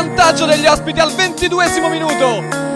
vantaggio degli ospiti al 22esimo minuto.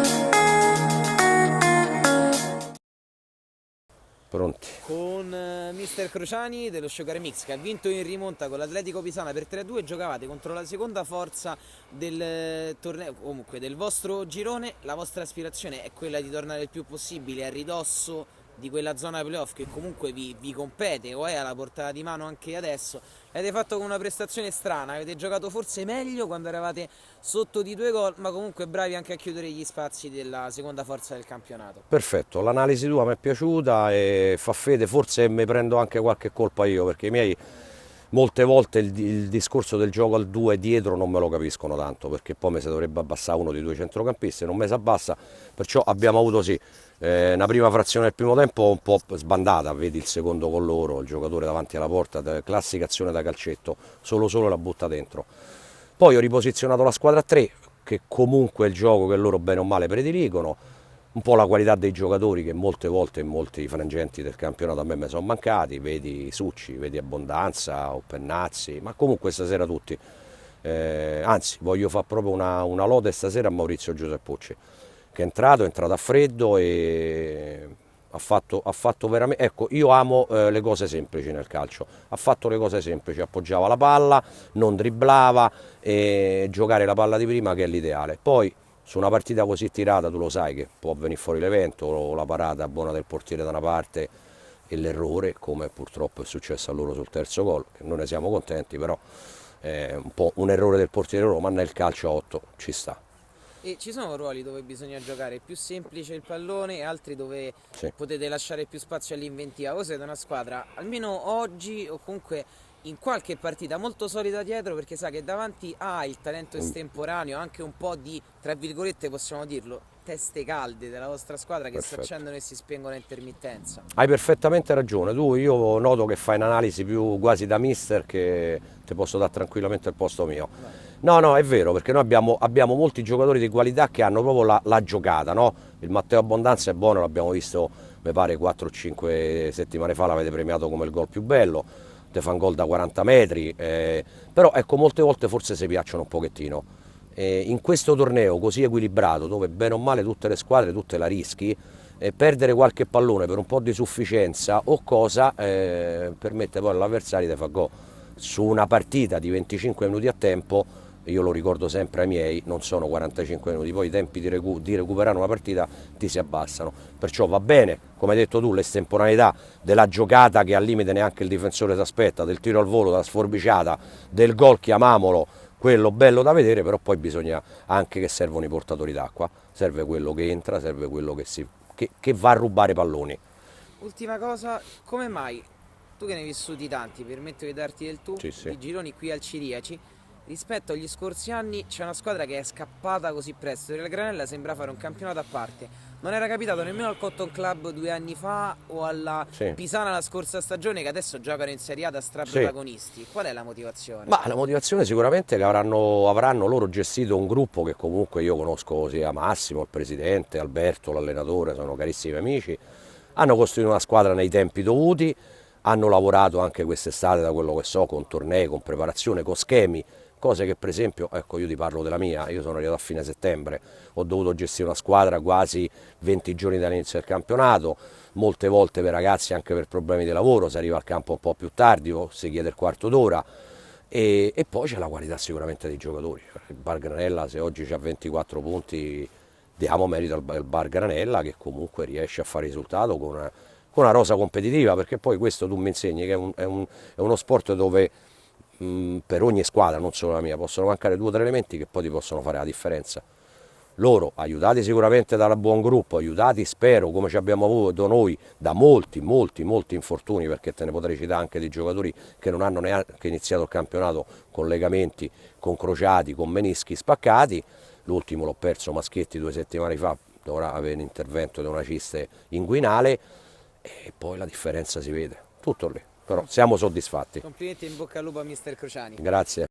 Pronti. Con mister Crociani dello Sugar Mix, che ha vinto in rimonta con l'Atletico Pisana per 3-2, giocavate contro la seconda forza del torneo, comunque del vostro girone. La vostra aspirazione è quella di tornare il più possibile a ridosso di quella zona playoff che comunque vi compete o è alla portata di mano anche adesso. L'avete fatto con una prestazione strana, avete giocato forse meglio quando eravate sotto di 2 gol, ma comunque bravi anche a chiudere gli spazi della seconda forza del campionato. Perfetto, l'analisi tua mi è piaciuta e fa fede, forse mi prendo anche qualche colpa io, perché i miei molte volte il discorso del gioco al 2 dietro non me lo capiscono tanto, perché poi mi si dovrebbe abbassare uno dei due centrocampisti, non mi si abbassa, perciò abbiamo avuto sì una prima frazione del primo tempo un po' sbandata, vedi il secondo con loro, il giocatore davanti alla porta, classica azione da calcetto, solo la butta dentro. Poi ho riposizionato la squadra a 3, che comunque è il gioco che loro bene o male prediligono, un po' la qualità dei giocatori che molte volte in molti frangenti del campionato a me mi sono mancati, vedi Succi, vedi Abbondanza o Pennazzi, ma comunque stasera tutti. Anzi, voglio fare proprio una lode stasera a Maurizio Giuseppucci, che è entrato a freddo e ha fatto veramente. Ecco, io amo le cose semplici nel calcio. Ha fatto le cose semplici, appoggiava la palla, non dribblava e giocare la palla di prima, che è l'ideale. Poi su una partita così tirata tu lo sai che può venire fuori l'evento, o la parata buona del portiere da una parte e l'errore, come purtroppo è successo a loro sul terzo gol, che non ne siamo contenti, però è un po' un errore del portiere loro, ma nel calcio a 8 ci sta. E ci sono ruoli dove bisogna giocare più semplice il pallone e altri dove Sì. potete lasciare più spazio all'inventiva. Voi siete una squadra, almeno oggi o comunque in qualche partita, molto solida dietro, perché sa che davanti ha il talento estemporaneo, anche un po' di, tra virgolette possiamo dirlo, teste calde della vostra squadra che si accendono e si spengono a intermittenza. Hai perfettamente ragione, io noto che fai un'analisi più quasi da mister, che ti posso dare tranquillamente il posto mio. No, è vero, perché noi abbiamo molti giocatori di qualità che hanno proprio la giocata, no? Il Matteo Abbondanza è buono, l'abbiamo visto, mi pare 4 o 5 settimane fa l'avete premiato come il gol più bello, te fa un gol da 40 metri, però ecco, molte volte forse si piacciono un pochettino. In questo torneo così equilibrato, dove bene o male tutte le squadre, tutte la rischi, perdere qualche pallone per un po' di sufficienza o cosa permette poi all'avversario di fare gol. Su una partita di 25 minuti a tempo, io lo ricordo sempre ai miei, non sono 45 minuti, poi i tempi di recuperare una partita ti si abbassano, perciò va bene, come hai detto tu, l'estemporaneità della giocata che al limite neanche il difensore si aspetta, del tiro al volo, della sforbiciata, del gol, chiamiamolo, quello bello da vedere, però poi bisogna anche che servono i portatori d'acqua, serve quello che entra, serve quello che va a rubare palloni. Ultima cosa, come mai, tu che ne hai vissuti tanti, permetto di darti del tu, Sì, sì. di gironi qui al Ciriaci, rispetto agli scorsi anni c'è una squadra che è scappata così presto. Il Granella sembra fare un campionato a parte. Non era capitato nemmeno al Cotton Club 2 anni fa o alla Pisana la scorsa stagione, che adesso giocano in Serie A da straprotagonisti. Sì. Qual è la motivazione? Ma la motivazione sicuramente è che avranno loro gestito un gruppo che comunque io conosco, sia Massimo, il presidente, Alberto, l'allenatore, sono carissimi amici. Hanno costruito una squadra nei tempi dovuti, hanno lavorato anche quest'estate, da quello che so, con tornei, con preparazione, con schemi, cose che per esempio, ecco, io ti parlo della mia, io sono arrivato a fine settembre, ho dovuto gestire una squadra quasi 20 giorni dall'inizio del campionato, molte volte per ragazzi anche per problemi di lavoro, si arriva al campo un po' più tardi o si chiede il quarto d'ora, e poi c'è la qualità sicuramente dei giocatori. Il Bar Granella, se oggi c'ha 24 punti, diamo merito al Bar Granella, che comunque riesce a fare risultato con una rosa competitiva, perché poi questo tu mi insegni che è uno sport dove per ogni squadra, non solo la mia, possono mancare 2 o 3 elementi che poi ti possono fare la differenza. Loro, aiutati sicuramente dal buon gruppo, aiutati spero, come ci abbiamo avuto noi, da molti infortuni, perché te ne potrei citare anche di giocatori che non hanno neanche iniziato il campionato con legamenti, con crociati, con menischi spaccati. L'ultimo l'ho perso, Maschetti, 2 settimane fa, dovrà avere un intervento di una ciste inguinale, e poi la differenza si vede, tutto lì, però siamo soddisfatti. Complimenti e in bocca al lupo a mister Crociani. Grazie.